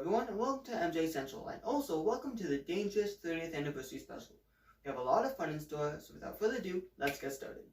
everyone, and welcome to MJ Central, and also welcome to the Dangerous 30th Anniversary Special. We have a lot of fun in store, so without further ado, let's get started.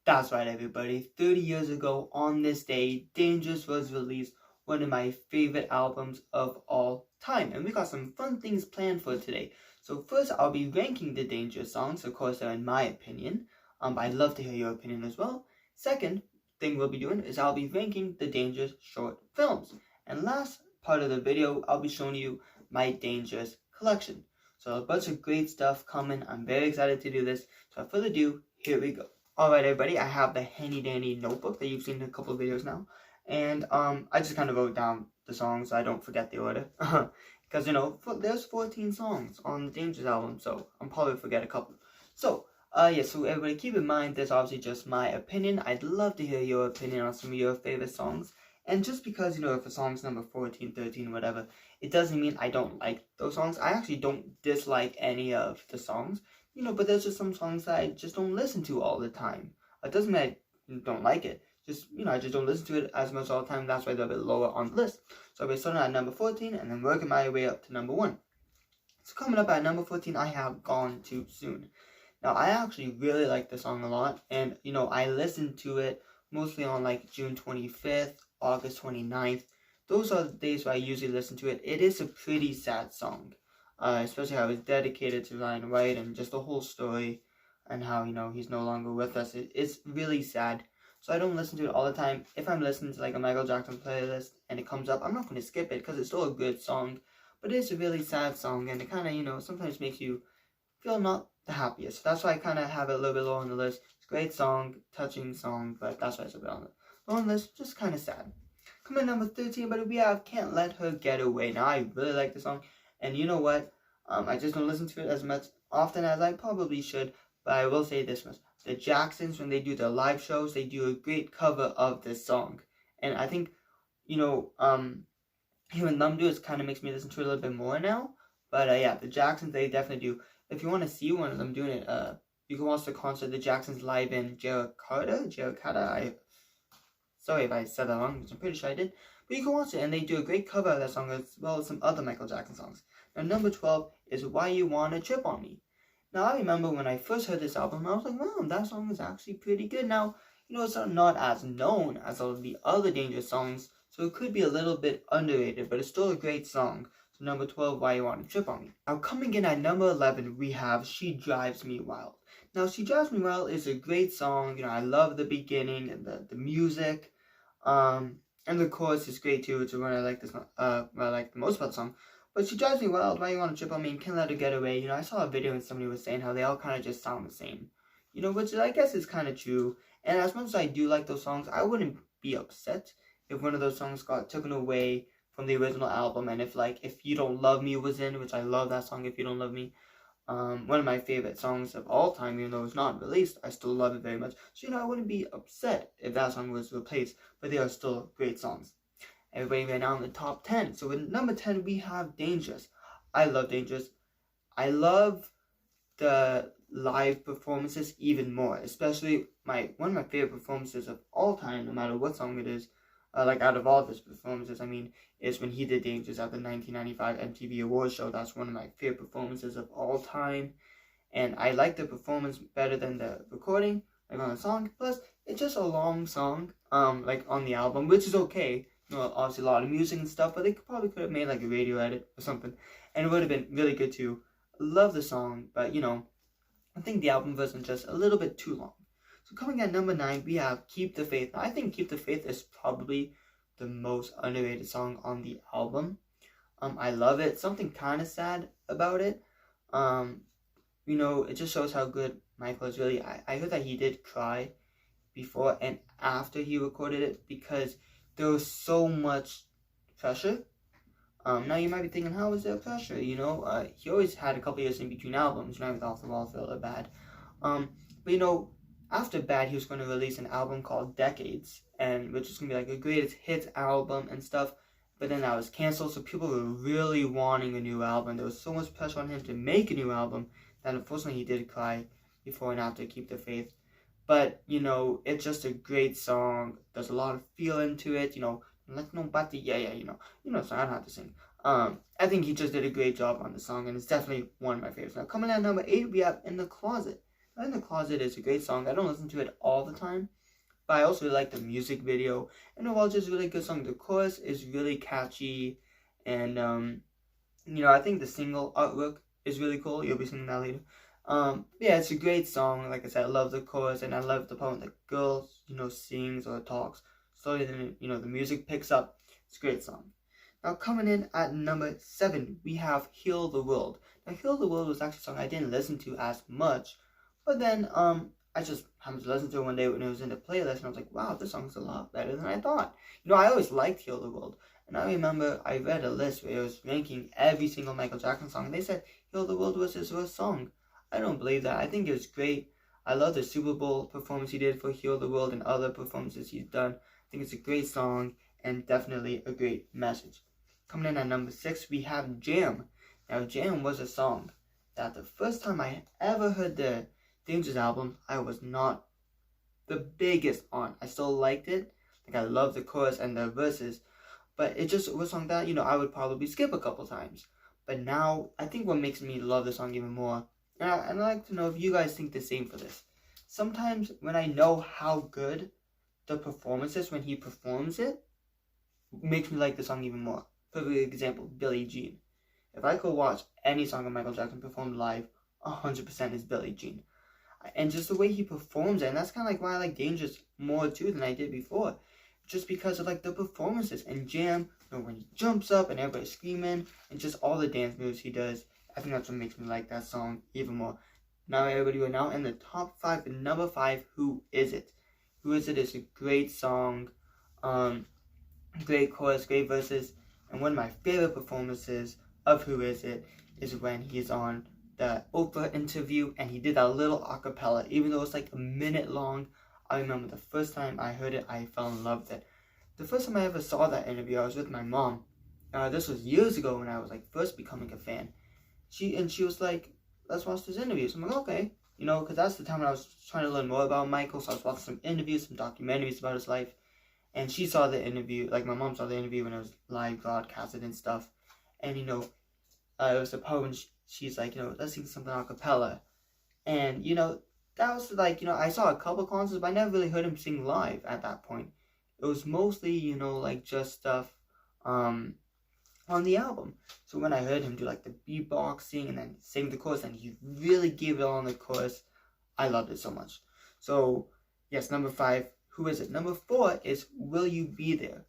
That's right, everybody. 30 years ago on this day, Dangerous was released, one of my favorite albums of all time, and we got some fun things planned for today. So first, I'll be ranking the Dangerous songs. Of course, they're in my opinion, but I'd love to hear your opinion as well. Second thing we'll be doing is I'll be ranking the Dangerous short films. And last part of the video, I'll be showing you my Dangerous collection. So a bunch of great stuff coming. I'm very excited to do this. So without further ado, here we go. Alright everybody, I have the handy dandy notebook that you've seen in a couple of videos now. And I just kind of wrote down the songs so I don't forget the order. Because, you know, there's 14 songs on the Dangerous album, so I'll probably forget a couple. So, so everybody keep in mind, this is obviously just my opinion. I'd love to hear your opinion on some of your favorite songs. And just because, you know, if a song's number 14, 13, whatever, it doesn't mean I don't like those songs. I actually don't dislike any of the songs, you know, but there's just some songs that I just don't listen to all the time. It doesn't mean I don't like it. Just, you know, I just don't listen to it as much all the time. That's why they're a bit lower on the list. So I'll be starting at number 14 and then working my way up to number 1. So coming up at number 14, I have Gone Too Soon. Now, I actually really like the song a lot. And, you know, I listened to it mostly on like June 25th. August 29th. Those are the days where I usually listen to it. It is a pretty sad song, especially how it's dedicated to Ryan White and just the whole story and how, you know, he's no longer with us. It's really sad. So I don't listen to it all the time. If I'm listening to like a Michael Jackson playlist and it comes up, I'm not going to skip it because it's still a good song. But it's a really sad song and it kind of, you know, sometimes makes you feel not the happiest. That's why I kind of have it a little bit lower on the list. It's a great song, touching song, but that's why it's a bit on the list, just kind of sad. Coming number 13, but we have Can't Let Her Get Away. Now, I really like the song, and you know what? I just don't listen to it as much often as I probably should, but I will say this much. The Jacksons, when they do their live shows, they do a great cover of this song. And I think, you know, hearing them do it kind of makes me listen to it a little bit more now. But yeah, the Jacksons, they definitely do. If you want to see one of them doing it, you can watch the concert, the Jacksons live in Jakarta. Sorry if I said that wrong, I'm pretty sure I did. But you can watch it, and they do a great cover of that song as well as some other Michael Jackson songs. Now, number 12 is Why You Wanna Trip On Me. Now, I remember when I first heard this album, I was like, wow, that song is actually pretty good. Now, you know, it's not as known as all of the other Dangerous songs, so it could be a little bit underrated, but it's still a great song. So, number 12, Why You Wanna Trip On Me. Now, coming in at number 11, we have She Drives Me Wild. Now, She Drives Me Wild is a great song. You know, I love the beginning and the music. And the chorus is great too, which is what I like this what I like the most about the song. But She Drives Me Wild, Why You Wanna Trip On Me, and Can't Let Her Get Away. You know, I saw a video and somebody was saying how they all kind of just sound the same. You know, which I guess is kind of true. And as much as I do like those songs, I wouldn't be upset if one of those songs got taken away from the original album. And if You Don't Love Me was in, which I love that song, If You Don't Love Me. One of my favorite songs of all time, even though it's not released, I still love it very much. So, you know, I wouldn't be upset if that song was replaced, but they are still great songs. Everybody right now in the top 10. So with number 10, we have Dangerous. I love Dangerous. I love the live performances even more, especially one of my favorite performances of all time, no matter what song it is. Like out of all of his performances, I mean, is when he did Dangerous at the 1995 MTV Awards show. That's one of my favorite performances of all time. And I like the performance better than the recording, like on the song. Plus, it's just a long song, like on the album, which is okay. You know, obviously a lot of music and stuff, but they probably could have made like a radio edit or something. And it would have been really good too. Love the song, but you know, I think the album version is just a little bit too long. So coming at number 9, we have Keep the Faith. Now, I think Keep the Faith is probably the most underrated song on the album. I love it. Something kind of sad about it. You know, it just shows how good Michael is really. I heard that he did cry before and after he recorded it because there was so much pressure. Now you might be thinking, how is there pressure? You know, he always had a couple years in between albums, you know, with Off the Wall, Feel It Bad. But you know, after Bad, he was going to release an album called Decades, and which is going to be like a greatest hits album and stuff, but then that was canceled, so people were really wanting a new album. There was so much pressure on him to make a new album that unfortunately he did cry before and after Keep the Faith. But, you know, it's just a great song. There's a lot of feeling to it, you know, like nobody, you know, so I don't have to sing. I think he just did a great job on the song, and it's definitely one of my favorites. Now, coming at number 8, we have In the Closet. Now, In the Closet is a great song. I don't listen to it all the time, but I also really like the music video. And overall, it's just a really good song. The chorus is really catchy, and, I think the single artwork is really cool. You'll be singing that later. Yeah, it's a great song. Like I said, I love the chorus, and I love the part when the girl, sings or talks. Slowly, then, the music picks up. It's a great song. Now, coming in at number 7, we have Heal the World. Now, Heal the World was actually a song I didn't listen to as much, but then, I just happened to listen to it one day when it was in the playlist, and I was like, wow, this song's a lot better than I thought. I always liked Heal the World, and I remember I read a list where it was ranking every single Michael Jackson song, and they said Heal the World was his worst song. I don't believe that. I think it was great. I love the Super Bowl performance he did for Heal the World and other performances he's done. I think it's a great song and definitely a great message. Coming in at number 6, we have Jam. Now, Jam was a song that the first time I ever heard the Dangerous album, I was not the biggest on. I still liked it. Like, I loved the chorus and the verses, but it just was a song that, I would probably skip a couple times. But now, I think what makes me love the song even more, and I'd like to know if you guys think the same for this. Sometimes when I know how good the performance is when he performs it, makes me like the song even more. Perfect example, Billie Jean. If I could watch any song of Michael Jackson performed live, 100% is Billie Jean. And just the way he performs it, and that's kind of like why I like Dangerous more too than I did before. Just because of like the performances. And Jam, when he jumps up and everybody's screaming, and just all the dance moves he does, I think that's what makes me like that song even more. Now everybody, we're now in the top 5, and number 5, Who Is It? Who Is It is a great song, great chorus, great verses. And one of my favorite performances of Who Is It is when he's on the Oprah interview and he did that little acapella. Even though it's like a minute long, I remember the first time I heard it, I fell in love with it. The first time I ever saw that interview, I was with my mom. This was years ago when I was like first becoming a fan. She was like, let's watch this interview. So I'm like, okay. Because that's the time when I was trying to learn more about Michael. So I was watching some interviews, some documentaries about his life. And she saw the interview, like my mom saw the interview when it was live broadcasted and stuff. And, it was the part when she's like, let's sing something a cappella. And, that was like, I saw a couple concerts, but I never really heard him sing live at that point. It was mostly, like just stuff on the album. So when I heard him do like the beatboxing and then sing the chorus, and he really gave it on the chorus, I loved it so much. So, yes, number 5. Who is it? Number 4 is Will You Be There?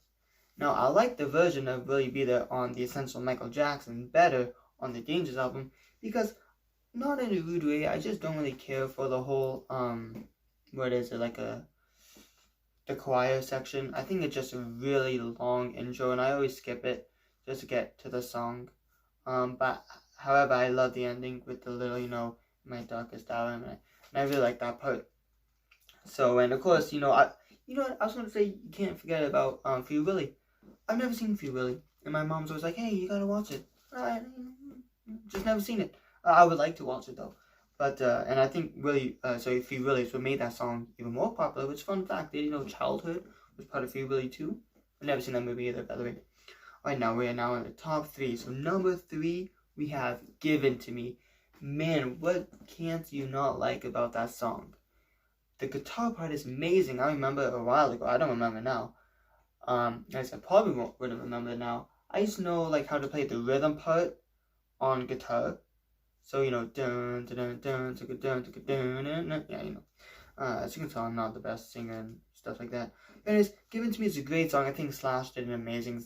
Now, I like the version of Will You Be There on the Essential Michael Jackson better on the Dangerous album because, not in a rude way, I just don't really care for the whole, the choir section. I think it's just a really long intro and I always skip it just to get to the song. But, however, I love the ending with the little, my darkest hour, and I really like that part. So, and of course, I was going to say, you can't forget about Free Willy. I've never seen Free Willy, and my mom's always like, hey, you gotta watch it. I just never seen it. I would like to watch it, though. But, and I think Free Willy is what made that song even more popular, which, fun fact, did Childhood was part of Free Willy too? I've never seen that movie either, by the way. Alright, now we are now in the top 3. So, number 3, we have Given to Me. Man, what can't you not like about that song? The guitar part is amazing. I remember a while ago. I don't remember now. I probably wouldn't remember now. I used to know like how to play the rhythm part on guitar. So dun dun dun dun dun dun dun. Yeah, as you can tell, I'm not the best singer and stuff like that. Anyways, Given to Me is a great song. I think Slash did an amazing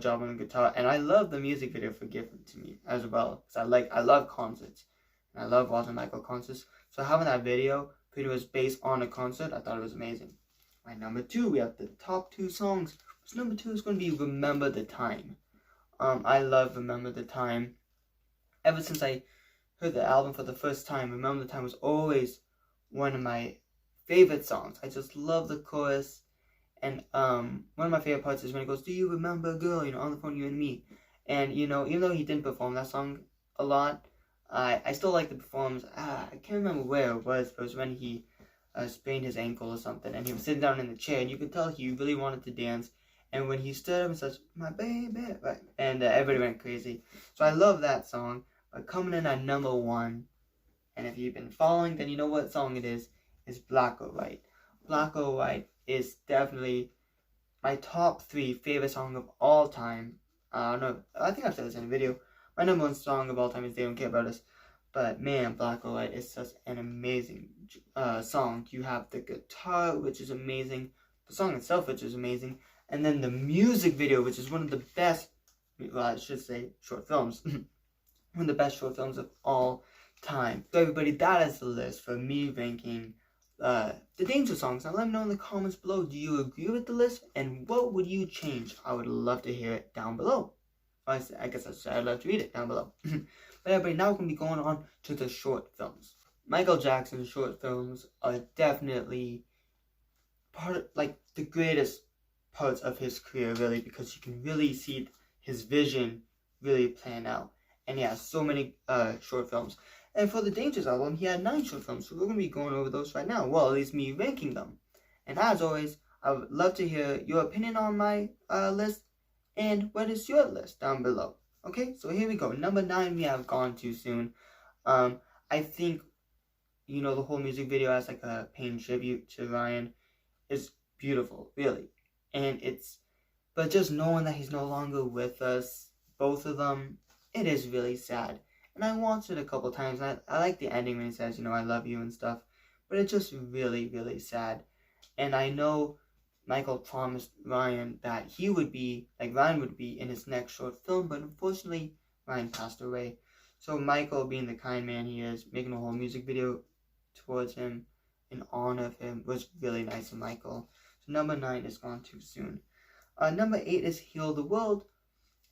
job on the guitar, and I love the music video for Given to Me as well. Cause I love concerts, and I love watching Michael concerts. So having that video pretty much based on a concert, I thought it was amazing. Right, number 2, we have the top 2 songs. So number 2 is going to be Remember the Time. I love Remember the Time. Ever since I heard the album for the first time, Remember the Time was always one of my favorite songs. I just love the chorus. And one of my favorite parts is when it goes, do you remember, girl, on the phone, you and me. And, even though he didn't perform that song a lot, I still like the performance. I can't remember where it was, but it was when he sprained his ankle or something, and he was sitting down in the chair, and you could tell he really wanted to dance, And when he stood up and says, "My baby," right, and everybody went crazy. So I love that song. But coming in at number 1, and if you've been following, then you know what song it is Black or White. Black or White is definitely my top 3 favorite song of all time. No, I think I've said this in a video. My number 1 song of all time is They Don't Care About Us. But man, Black or White is such an amazing song. You have the guitar, which is amazing. The song itself, which is amazing. And then the music video, which is one of the best, well, I should say short films. One of the best short films of all time. So everybody, that is the list for me ranking the Danger songs. Now let me know in the comments below, do you agree with the list? And what would you change? I would love to hear it down below. I guess I'd love to read it down below. But everybody, now we're going to be going on to the short films. Michael Jackson's short films are definitely part of, like, the greatest parts of his career, really, because you can really see his vision really plan out. And he has so many short films. And for the Dangerous album, he had 9 short films, so we're going to be going over those right now. Well, at least me ranking them. And as always, I would love to hear your opinion on my list, and what is your list down below. Okay, so here we go. Number 9, we have Gone Too Soon. I think, you know, the whole music video as like a paying tribute to Ryan is beautiful, really. And but just knowing that he's no longer with us, both of them, it is really sad. And I watched it a couple times, and I like the ending when he says, you know, I love you and stuff. But it's just really, really sad. And I know Michael promised Ryan that he would be, like Ryan would be in his next short film, but unfortunately, Ryan passed away. So Michael, being the kind man he is, making a whole music video towards him in honor of him was really nice of Michael. So number 9 is Gone Too Soon. Number 8 is Heal the World.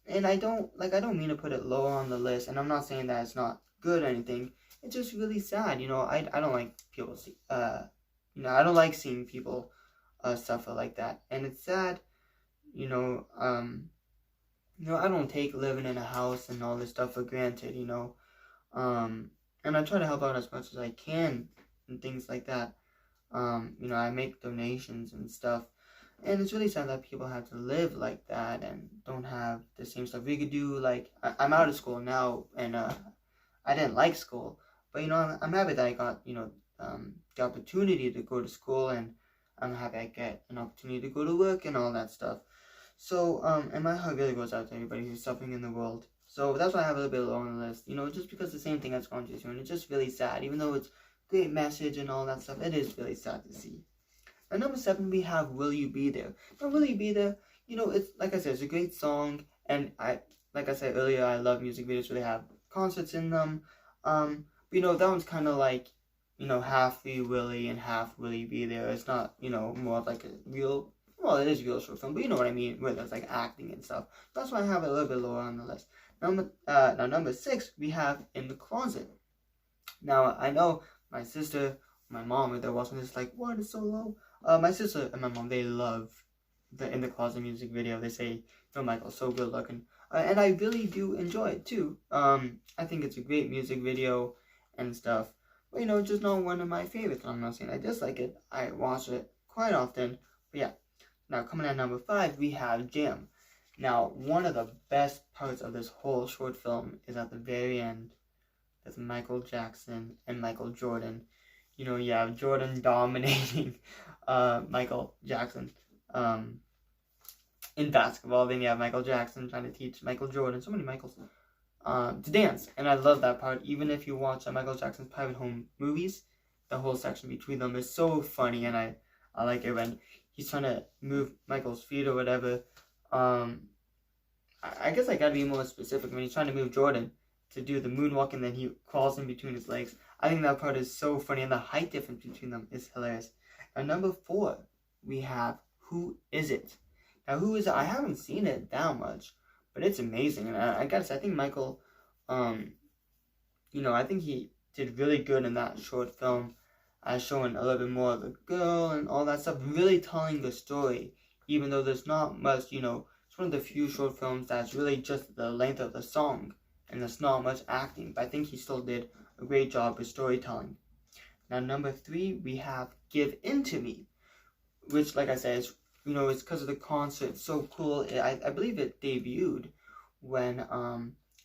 And I don't mean to put it lower on the list, and I'm not saying that it's not good or anything. It's just really sad, you know. I don't like people I don't like seeing people suffer like that, and it's sad, you know. I don't take living in a house and all this stuff for granted, you know. And I try to help out as much as I can and things like that. I make donations and stuff. And it's really sad that people have to live like that and don't have the same stuff we could do. Like, I'm out of school now, and I didn't like school. But, you know, I'm happy that I got, you know, the opportunity to go to school, and I'm happy I get an opportunity to go to work and all that stuff. So, and my heart really goes out to everybody who's suffering in the world. So that's why I have a little bit low on the list. You know, just because the same thing has gone too soon. It's just really sad. Even though it's a great message and all that stuff, it is really sad to see. At number 7, we have Will You Be There. Now, Will You Be There, you know, it's, like I said, it's a great song. And like I said earlier, I love music videos where they have concerts in them. But, you know, that one's kind of like, you know, half Free Willy and half Will You Be There. It's not, you know, more of like a real, well, it is real short film, but you know what I mean, where there's like acting and stuff. That's why I have it a little bit lower on the list. Number 6, we have In the Closet. Now, I know my sister, my mom, they're watching this like, what is so low? My sister and my mom, they love the In the Closet music video. They say, "Oh, Michael's so good looking," and I really do enjoy it too. I think it's a great music video and stuff. But you know, it's just not one of my favorites. I'm not saying I dislike it. I watch it quite often. But yeah. Now coming at number 5, we have Jam. Now, one of the best parts of this whole short film is at the very end. There's Michael Jackson and Michael Jordan. You know, you have Jordan dominating Michael Jackson in basketball. Then you have Michael Jackson trying to teach Michael Jordan, so many Michaels, to dance. And I love that part. Even if you watch Michael Jackson's Private Home movies, the whole section between them is so funny, and I like it when he's trying to move Michael's feet or whatever. I guess I gotta be more specific. When he's trying to move Jordan to do the moonwalk and then he crawls in between his legs. I think that part is so funny, and the height difference between them is hilarious. At number 4, we have Who Is It? Now, Who Is It? I haven't seen it that much, but it's amazing. And I gotta say, I think Michael, I think he did really good in that short film, showing a little bit more of the girl and all that stuff, really telling the story, even though there's not much, you know, it's one of the few short films that's really just the length of the song, and there's not much acting, but I think he still did a great job with storytelling. Now, number 3, we have Give In To Me, which, like I said, is you know, it's because of the concert. It's so cool. I believe it debuted when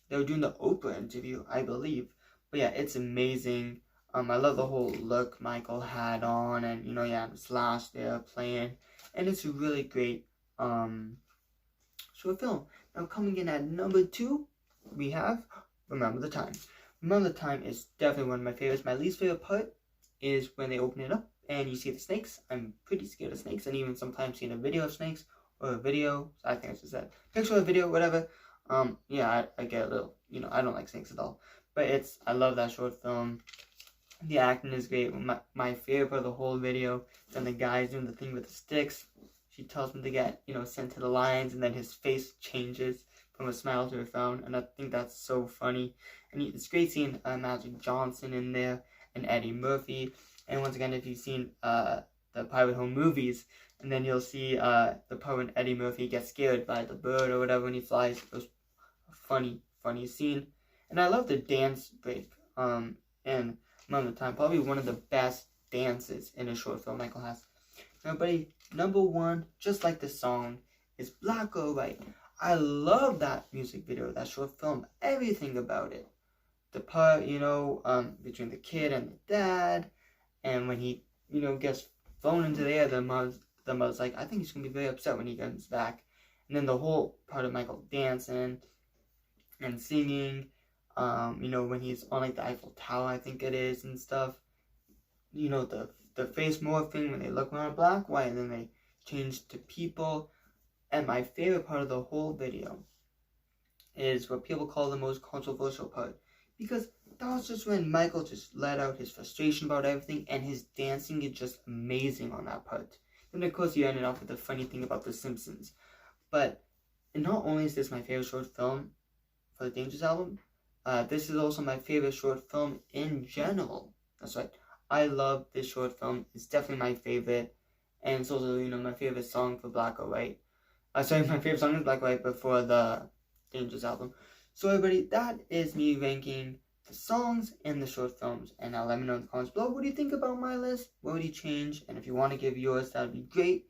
they were doing the Oprah interview, I believe. But yeah, it's amazing. I love the whole look Michael had on, and you know, yeah, Slash there playing, and it's a really great short film. Now coming in at number 2, we have Remember the Time. Remember the Time is definitely one of my favorites. My least favorite part is when they open it up and you see the snakes. I'm pretty scared of snakes, and even sometimes seeing a video of snakes, or a video, I think it's just that picture of a video, whatever. Yeah, I get a little, you know, I don't like snakes at all. But I love that short film. The acting is great. My favorite part of the whole video is when the guy's doing the thing with the sticks. She tells him to get, you know, sent to the lions, and then his face changes from a smile to a frown, and I think that's so funny. And it's great seeing Magic Johnson in there, and Eddie Murphy. And once again, if you've seen the Pirate Home movies, and then you'll see the part when Eddie Murphy gets scared by the bird or whatever when he flies. It was a funny scene. And I love the dance break and Remember the Time. Probably one of the best dances in a short film Michael has. Everybody, number 1, just like the song, is Black or White. I love that music video, that short film, everything about it. The part, you know, between the kid and the dad, and when he, you know, gets thrown into the air, the mother's like, I think he's going to be very upset when he comes back. And then the whole part of Michael dancing and singing, you know, when he's on like the Eiffel Tower, I think it is, and stuff. You know, the face morphing when they look around black, white, and then they change to people. And my favorite part of the whole video is what people call the most controversial part, because that was just when Michael just let out his frustration about everything, and his dancing is just amazing on that part. Then of course you ended off with the funny thing about The Simpsons. But not only is this my favorite short film for the Dangerous album, this is also my favorite short film in general. That's right, I love this short film. It's definitely my favorite, and it's also, you know, my favorite song for Black or White. Sorry, my favorite song is Black or White, but for the Dangerous album. So everybody, that is me ranking the songs and the short films. And now let me know in the comments below, what do you think about my list? What would you change? And if you want to give yours, that would be great.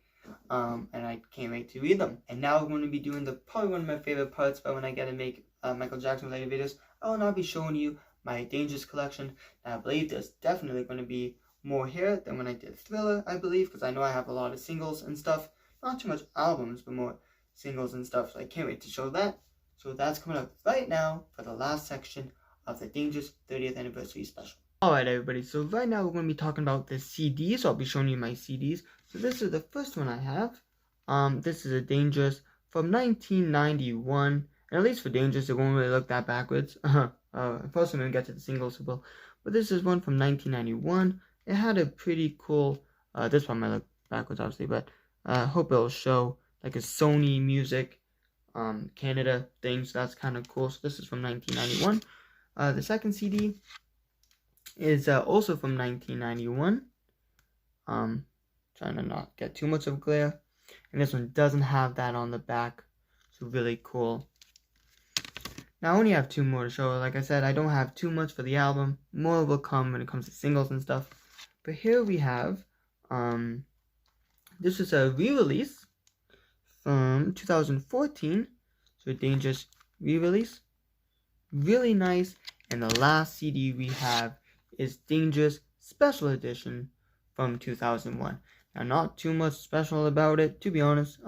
And I can't wait to read them. And now we're going to be doing probably one of my favorite parts, but when I get to make Michael Jackson related videos, I will now be showing you my Dangerous collection. And I believe there's definitely going to be more here than when I did Thriller, I believe, because I know I have a lot of singles and stuff. Not too much albums, but more singles and stuff, so I can't wait to show that. So that's coming up right now for the last section of the Dangerous 30th Anniversary Special. Alright everybody, so right now we're going to be talking about the CDs. I'll be showing you my CDs. So this is the first one I have. This is a Dangerous from 1991. And at least for Dangerous, it won't really look that backwards. First I'm going to get to the singles as well. But this is one from 1991. It had a pretty cool, this one might look backwards obviously, but I hope it'll show like a Sony Music Canada thing, so that's kind of cool. So this is from 1991. The second CD is also from 1991. Trying to not get too much of glare. And this one doesn't have that on the back, so really cool. Now I only have 2 more to show. Like I said, I don't have too much for the album. More will come when it comes to singles and stuff. But here we have this is a re-release from 2014, so Dangerous re-release, really nice. And the last CD we have is Dangerous Special Edition from 2001. Now, not too much special about it, to be honest.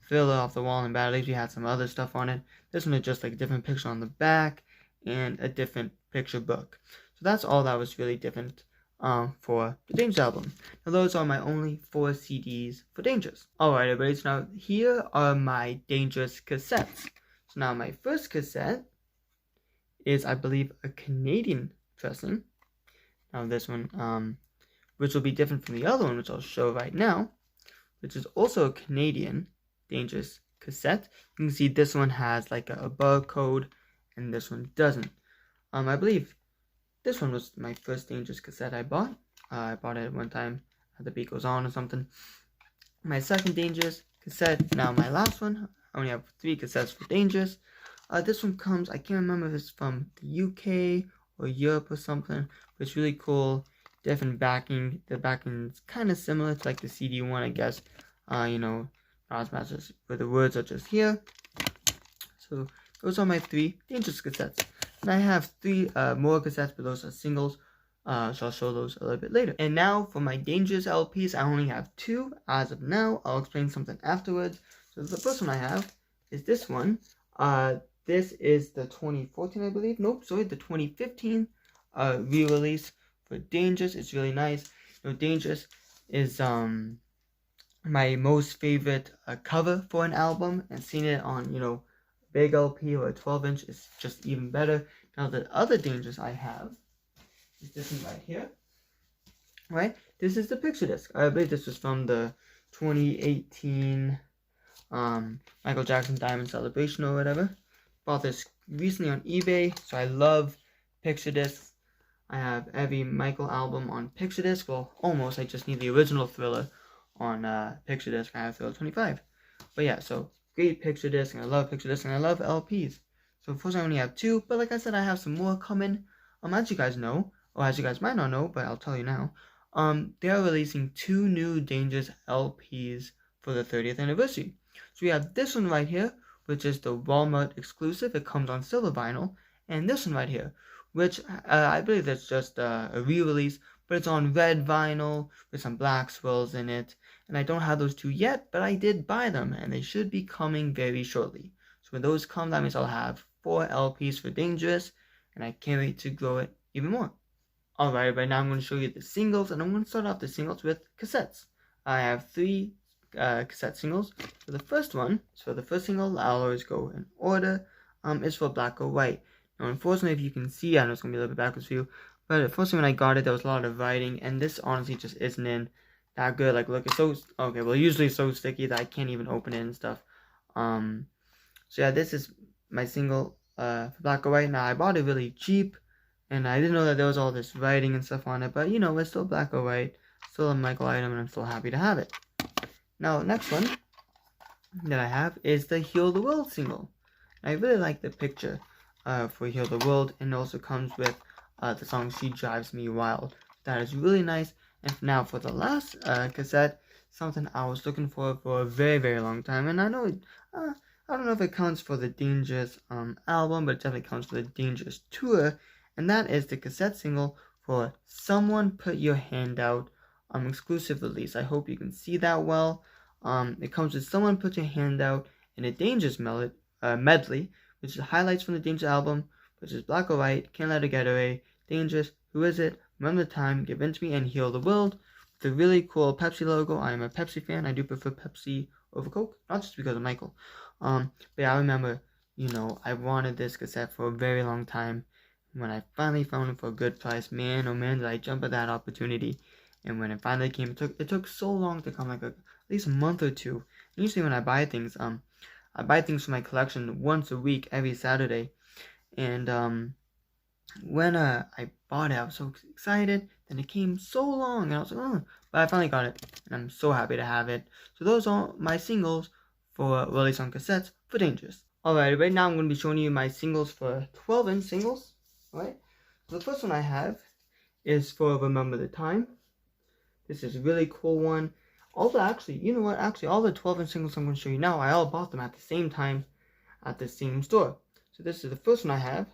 Thriller, Off the Wall, and Bad Leaves, we had some other stuff on it. This one is just like a different picture on the back and a different picture book. So that's all that was really different for the Dangerous album. Now those are my only 4 CDs for Dangerous. Alright everybody, so now here are my Dangerous cassettes. So now my first cassette is, I believe, a Canadian pressing. Now this one, which will be different from the other one, which I'll show right now, which is also a Canadian Dangerous cassette. You can see this one has like a barcode, and this one doesn't. I believe this one was my first Dangerous cassette I bought. I bought it one time at The Beat Goes On or something. My second Dangerous cassette, now my last one. I only have 3 cassettes for Dangerous. This one comes, I can't remember if it's from the UK or Europe or something, but it's really cool. Different backing. The backing is kind of similar to like the CD one, I guess. Matches where the words are just here. So those are my 3 Dangerous cassettes. And I have 3 more cassettes, but those are singles. So I'll show those a little bit later. And now for my Dangerous LPs, I only have 2 as of now. I'll explain something afterwards. So the first one I have is this one. This is the 2014, I believe. Nope, sorry, the 2015 re-release for Dangerous. It's really nice. Dangerous is my most favorite cover for an album, and seeing it on big LP or a 12-inch is just even better. Now the other Dangerous I have is this one right here. Right? This is the picture disc. I believe this was from the 2018 Michael Jackson Diamond Celebration or whatever. Bought this recently on eBay, so I love picture discs. I have every Michael album on picture disc. Well, almost. I just need the original Thriller on picture disc. I have Thriller 25. But yeah, so great picture disc, and I love picture disc, and I love LPs. So of course I only have 2, but like I said, I have some more coming. As you guys know, or as you guys might not know, but I'll tell you now. They are releasing 2 new Dangerous LPs for the 30th anniversary. So we have this one right here, which is the Walmart exclusive. It comes on silver vinyl. And this one right here, which I believe that's just a re-release, but it's on red vinyl with some black swirls in it. And I don't have those 2 yet, but I did buy them, and they should be coming very shortly. So when those come, that means I'll have 4 LPs for Dangerous, and I can't wait to grow it even more. Alright, right now I'm going to show you the singles, and I'm going to start off the singles with cassettes. I have 3 cassette singles. So the first one, so the first single, I'll always go in order, is for Black or White. Now unfortunately, if you can see, I know it's going to be a little bit backwards for you, but unfortunately when I got it, there was a lot of writing, and this honestly just isn't in that good. Like, look, it's so, okay, well, usually it's so sticky that I can't even open it and stuff. So yeah, this is my single for Black or White. Now, I bought it really cheap, and I didn't know that there was all this writing and stuff on it, but it's still Black or White, still a Michael item, and I'm still happy to have it. Now, next one that I have is the Heal the World single. I really like the picture for Heal the World, and it also comes with the song She Drives Me Wild. That is really nice. And now for the last cassette, something I was looking for a very, very long time, and I know I don't know if it counts for the Dangerous album, but it definitely counts for the Dangerous tour, and that is the cassette single for Someone Put Your Hand Out exclusive release. I hope you can see that well. It comes with Someone Put Your Hand Out in a Dangerous medley, which is highlights from the Dangerous album, which is Black or White, Can't Let Her Get Away, Dangerous, Who Is It, Remember the Time, Give In to Me, and Heal the World. With a really cool Pepsi logo. I am a Pepsi fan. I do prefer Pepsi over Coke, not just because of Michael. But yeah, I remember, I wanted this cassette for a very long time. When I finally found it for a good price, man, oh man, did I jump at that opportunity. And when it finally came, it took so long to come, like at least a month or 2. And usually when I buy things, I buy things for my collection once a week, every Saturday. And when I bought it, I was so excited. Then it came so long, and I was like, oh. But I finally got it, and I'm so happy to have it. So those are my singles for release on cassettes for Dangerous. Alright, right now I'm going to be showing you my singles for 12-inch singles. Alright, so the first one I have is for Remember the Time. This is a really cool one. Although actually, you know what? Actually, all the 12-inch singles I'm going to show you now, I all bought them at the same time at the same store. So this is the first one I have.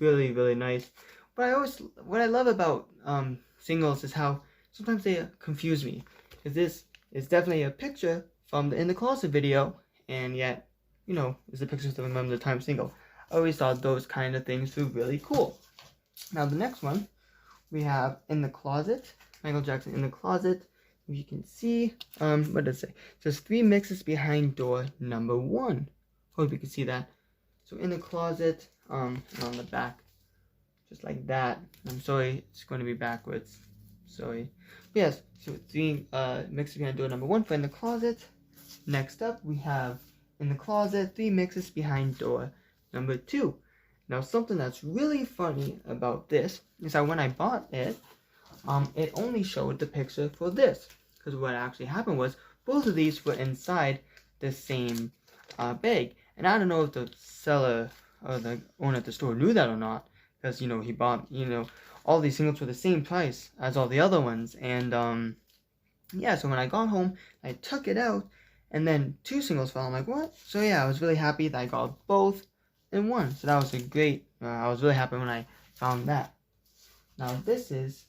Really, really nice. What I love about singles is how sometimes they confuse me. Because this is definitely a picture from the In the Closet video, and yet, it's a picture of the Remember the Time single. I always thought those kind of things were really cool. Now the next one, we have In the Closet. Michael Jackson In the Closet. If you can see, what does it say? It says 3 mixes behind door number 1. Hope you can see that. So In the Closet, and on the back, just like that. I'm sorry, it's going to be backwards. Sorry. But yes, so 3 mixes behind door number 1 for In the Closet. Next up, we have In the Closet, 3 mixes behind door number 2. Now, something that's really funny about this is that when I bought it, it only showed the picture for this. Because what actually happened was, both of these were inside the same bag. And I don't know if the seller or the owner of the store knew that or not. Because, he bought, all these singles for the same price as all the other ones. And, Yeah, so when I got home, I took it out, and then 2 singles fell. I'm like, what? So yeah, I was really happy that I got both in one. So that was a great, I was really happy when I found that. Now this is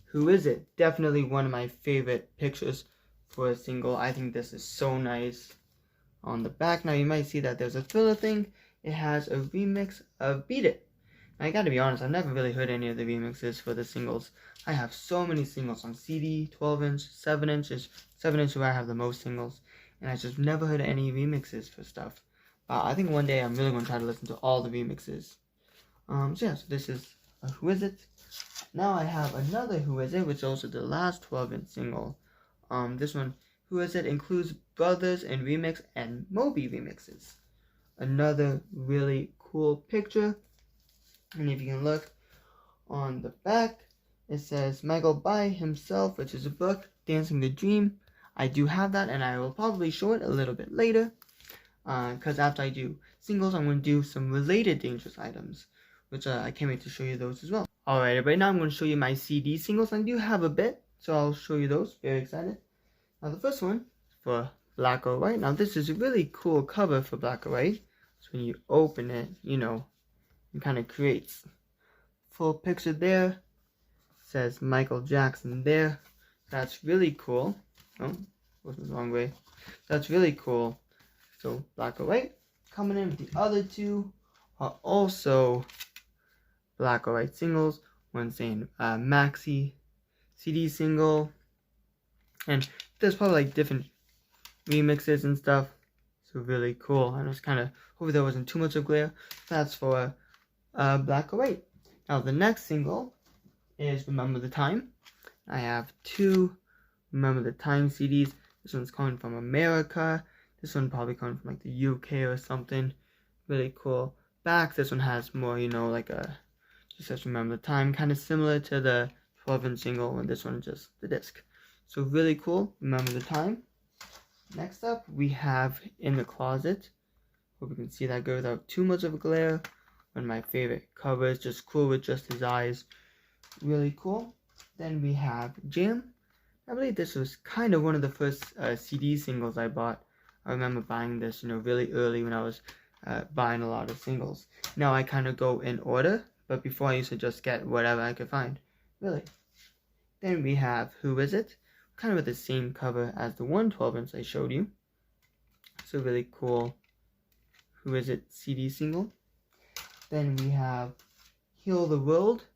Who Is It? Definitely one of my favorite pictures for a single. I think this is so nice. On the back, now you might see that there's a Thriller thing. It has a remix of Beat It. I gotta be honest, I've never really heard any of the remixes for the singles. I have so many singles on CD, 12-inch, 7-inch. 7-inch is where I have the most singles. And I just never heard any remixes for stuff. I think one day I'm really going to try to listen to all the remixes. So yeah, so this is Who Is It? Now I have another Who Is It, which is also the last 12-inch single. This one, Who Is It, includes Brothers in Remix and Moby remixes. Another really cool picture. And if you can look on the back, it says Michael by himself, which is a book, Dancing the Dream. I do have that, and I will probably show it a little bit later. Because after I do singles, I'm going to do some related dangerous items, which I can't wait to show you those as well. Alright, everybody, now I'm going to show you my CD singles. I do have a bit, so I'll show you those. Very excited. Now the first one for Black or White. Now this is a really cool cover for Black or White. So when you open it, you know, it kind of creates full picture there. It says Michael Jackson there. That's really cool. Oh, was the wrong way. That's really cool. So Black or White. Coming in with the other two are also Black or White singles. One saying Maxi CD single, and there's probably like different remixes and stuff. So really cool. I was kind of hoping there wasn't too much of glare. That's for Black or White. Now the next single is Remember the Time. I have 2 Remember the Time CDs. This one's coming from America. This one probably coming from like the UK or something. Really cool. Back, this one has more, you know, like a just says Remember the Time, kind of similar to the 12-inch single, and this one just the disc. So really cool. Remember the Time. Next up, we have In the Closet. Hope you can see that good without too much of a glare. One of my favorite covers, just cool with just his eyes. Really cool. Then we have Jam. I believe this was kind of one of the first CD singles I bought. I remember buying this, you know, really early when I was buying a lot of singles. Now I kind of go in order, but before I used to just get whatever I could find. Really. Then we have Who Is It? Kind of with the same cover as the 112-inch I showed you. So really cool Who Is It CD single. Then we have Heal the World,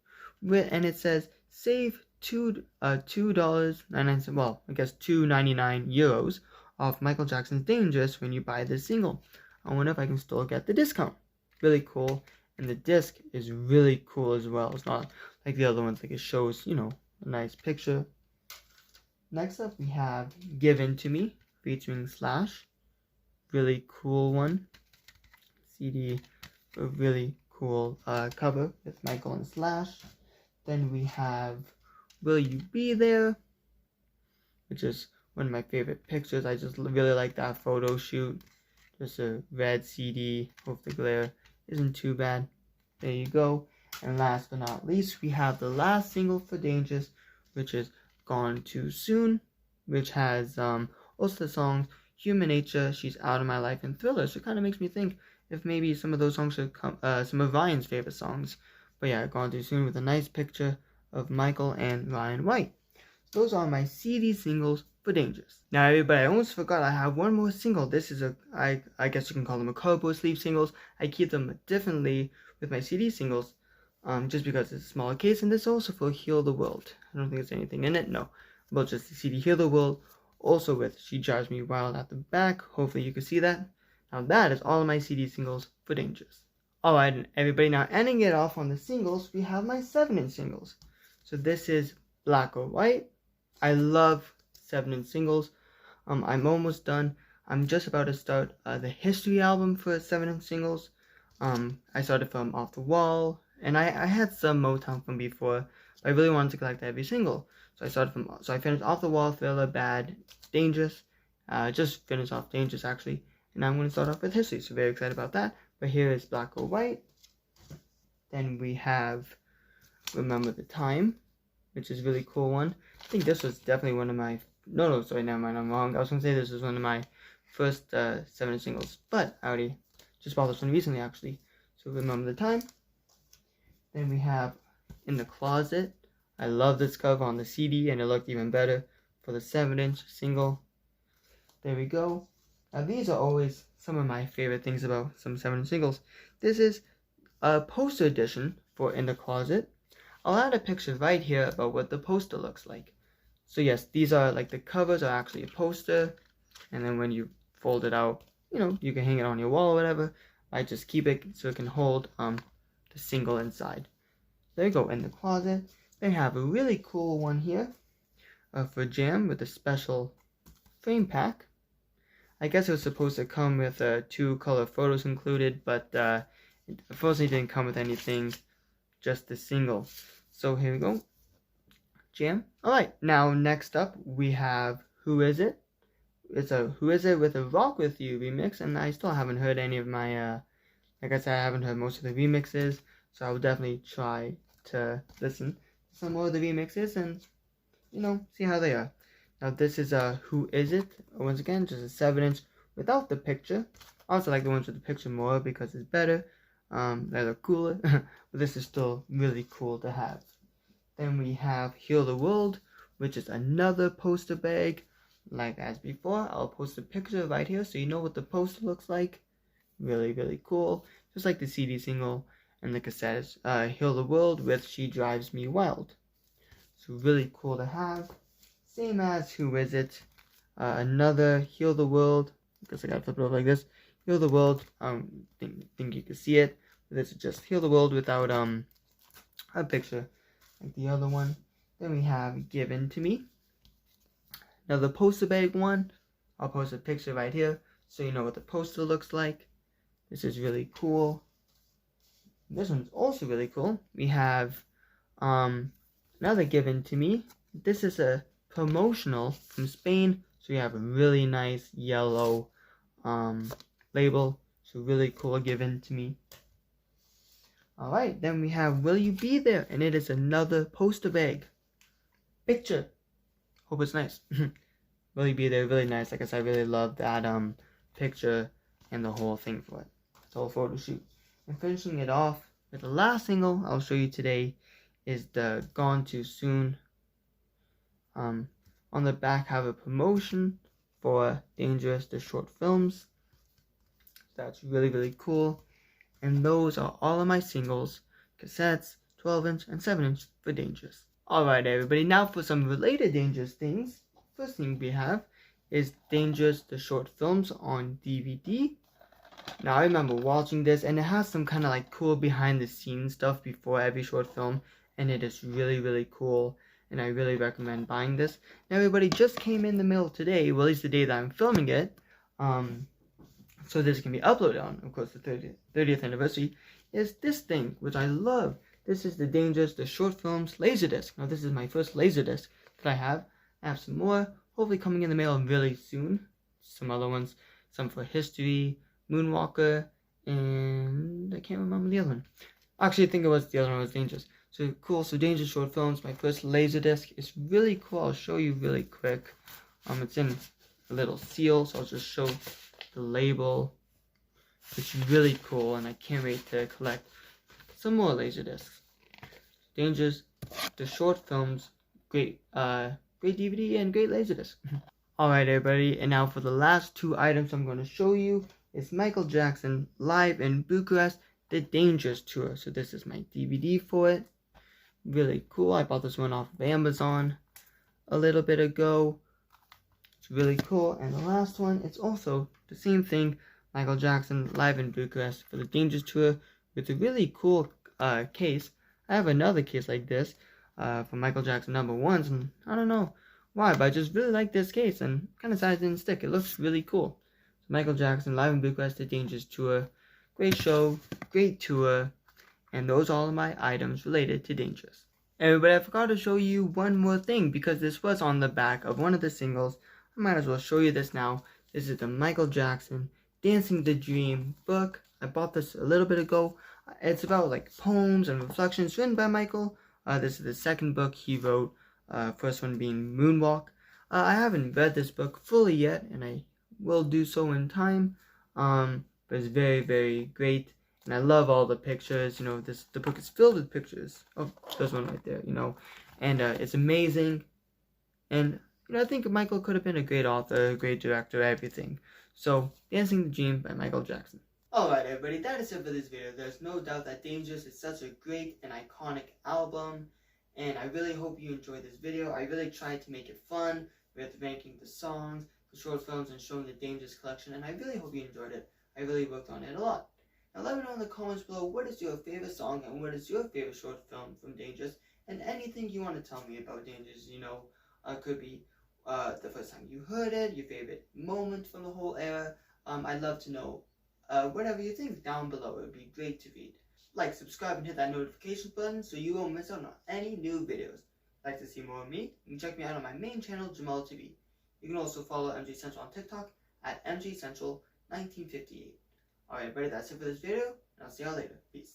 and it says save $2.99, well, I guess 2.99 euros off Michael Jackson's Dangerous when you buy this single. I wonder if I can still get the discount. Really cool, and the disc is really cool as well. It's not like the other ones, like it shows, you know, a nice picture. Next up we have Given to Me featuring Slash. Really cool one. CD, a really cool cover with Michael and Slash. Then we have Will You Be There, which is one of my favorite pictures. I just really like that photo shoot. Just a red CD. Hope the glare isn't too bad. There you go. And last but not least, we have the last single for Dangerous, which is Gone Too Soon, which has also the songs Human Nature, She's Out of My Life, and Thriller. So it kind of makes me think if maybe some of those songs should come, some of Ryan's favorite songs. But yeah, Gone Too Soon with a nice picture of Michael and Ryan White. Those are my CD singles for Dangerous. Now everybody, I almost forgot I have one more single. This is I guess you can call them a cardboard sleeve singles. I keep them differently with my CD singles, just because it's a smaller case, and this is also for Heal the World. I don't think there's anything in it, no. But just the CD Heal the World, also with She Drives Me Wild at the back. Hopefully you can see that. Now that is all of my CD singles for Dangerous. Alright, and everybody, now ending it off on the singles, we have my 7-inch singles. So this is Black or White. I love 7-inch singles. I'm almost done. I'm just about to start the History album for 7-inch singles. I started from Off the Wall, and I had some Motown from before, but I really wanted to collect every single. So I finished Off the Wall, Thriller, Bad, Dangerous. Just finished off Dangerous actually, and I'm going to start off with History. So very excited about that. But here is Black or White. Then we have Remember the Time, which is a really cool one. I think this was definitely one of my, no, sorry, never mind, I'm wrong. I was going to say this was one of my first 7-inch singles, but I already just bought this one recently, actually. So remember the time. Then we have In the Closet. I love this cover on the CD, and it looked even better for the 7-inch single. There we go. Now these are always some of my favorite things about some 7-inch singles. This is a poster edition for In the Closet. I'll add a picture right here about what the poster looks like. So yes, these are like the covers are actually a poster, and then when you fold it out, you know, you can hang it on your wall or whatever. I just keep it so it can hold the single inside. There you go, In the Closet. They have a really cool one here for Jam with a special frame pack. I guess it was supposed to come with 2 color photos included, but it unfortunately didn't come with anything, just the single. So here we go, Jam. Alright, now next up we have Who Is It? It's a Who Is It with a Rock With You remix, and I still haven't heard any of my, like I said, I haven't heard most of the remixes, so I will definitely try to listen to some more of the remixes and, you know, see how they are. Now this is a Who Is It? Once again, just a 7-inch without the picture. I also like the ones with the picture more because it's better. They look cooler, but this is still really cool to have. Then we have Heal the World, which is another poster bag. Like as before, I'll post a picture right here so you know what the poster looks like. Really, really cool. Just like the CD single and the cassette. Heal the World with She Drives Me Wild. So really cool to have. Same as Who Is It? Another Heal the World. I guess I gotta flip it over like this. Heal the World. Think you can see it. This is just Heal the World without a picture like the other one. Then we have Given to Me. Now the poster bag one, I'll post a picture right here so you know what the poster looks like. This is really cool. This one's also really cool. We have another Given to Me. This is a promotional from Spain, so we have a really nice yellow label. So really cool, Given to Me. Alright, then we have Will You Be There? And it is another poster bag. Picture. Hope it's nice. Will You Be There? Really nice. Like I said, I really love that picture and the whole thing for it. The whole photo shoot. And finishing it off with the last single I'll show you today is the Gone Too Soon. On the back have a promotion for Dangerous, the short films. That's really, really cool. And those are all of my singles, cassettes, 12-inch and 7-inch for Dangerous. Alright everybody, now for some related Dangerous things. First thing we have is Dangerous, the short films on DVD. Now I remember watching this, and it has some kind of like cool behind the scenes stuff before every short film, and it is really, really cool, and I really recommend buying this. Now everybody, just came in the mail today, well at least the day that I'm filming it, so this can be uploaded on, of course, the 30th anniversary, is this thing, which I love. This is the Dangerous, the short films Laserdisc. Now this is my first Laserdisc that I have. I have some more, hopefully coming in the mail really soon. Some other ones, some for History, Moonwalker, and I can't remember the other one. Actually, I think it was the other one was Dangerous. So cool, so Dangerous short films, my first Laserdisc. It's really cool, I'll show you really quick. It's in a little seal, so I'll just show the label. It's really cool, and I can't wait to collect some more Laserdiscs. Dangerous, the short films, great DVD and great Laserdisc. Alright everybody, and now for the last 2 items I'm going to show you is Michael Jackson live in Bucharest, the Dangerous tour. So this is my DVD for it. Really cool. I bought this one off of Amazon a little bit ago. It's really cool. And the last one, it's also the same thing, Michael Jackson live in Bucharest for the Dangerous tour with a really cool case. I have another case like this for Michael Jackson #1s, and I don't know why, but I just really like this case, and kind of sad it didn't stick. It looks really cool. So Michael Jackson live in Bucharest, the Dangerous tour. Great show, great tour, and those are all of my items related to Dangerous. Everybody, I forgot to show you one more thing, because this was on the back of one of the singles. I might as well show you this now. This is the Michael Jackson Dancing the Dream book. I bought this a little bit ago. It's about like poems and reflections written by Michael This is the second book he wrote, first one being Moonwalk. I haven't read this book fully yet, and I will do so in time, but it's very, very great, and I love all the pictures. The book is filled with pictures. Oh, there's one right there, and it's amazing, and I think Michael could have been a great author, a great director, everything. So, Dancing the Dream by Michael Jackson. Alright everybody, that is it for this video. There's no doubt that Dangerous is such a great and iconic album, and I really hope you enjoyed this video. I really tried to make it fun with ranking the songs, the short films, and showing the Dangerous collection, and I really hope you enjoyed it. I really worked on it a lot. Now let me know in the comments below what is your favorite song and what is your favorite short film from Dangerous, and anything you want to tell me about Dangerous. Could be the first time you heard it, your favorite moment from the whole era. I'd love to know whatever you think down below. It would be great to read. Like, subscribe, and hit that notification button so you won't miss out on any new videos. Like to see more of me? You can check me out on my main channel, Jamal TV. You can also follow MJ Central on TikTok at MJ Central 1958. Alright, everybody, that's it for this video, and I'll see y'all later. Peace.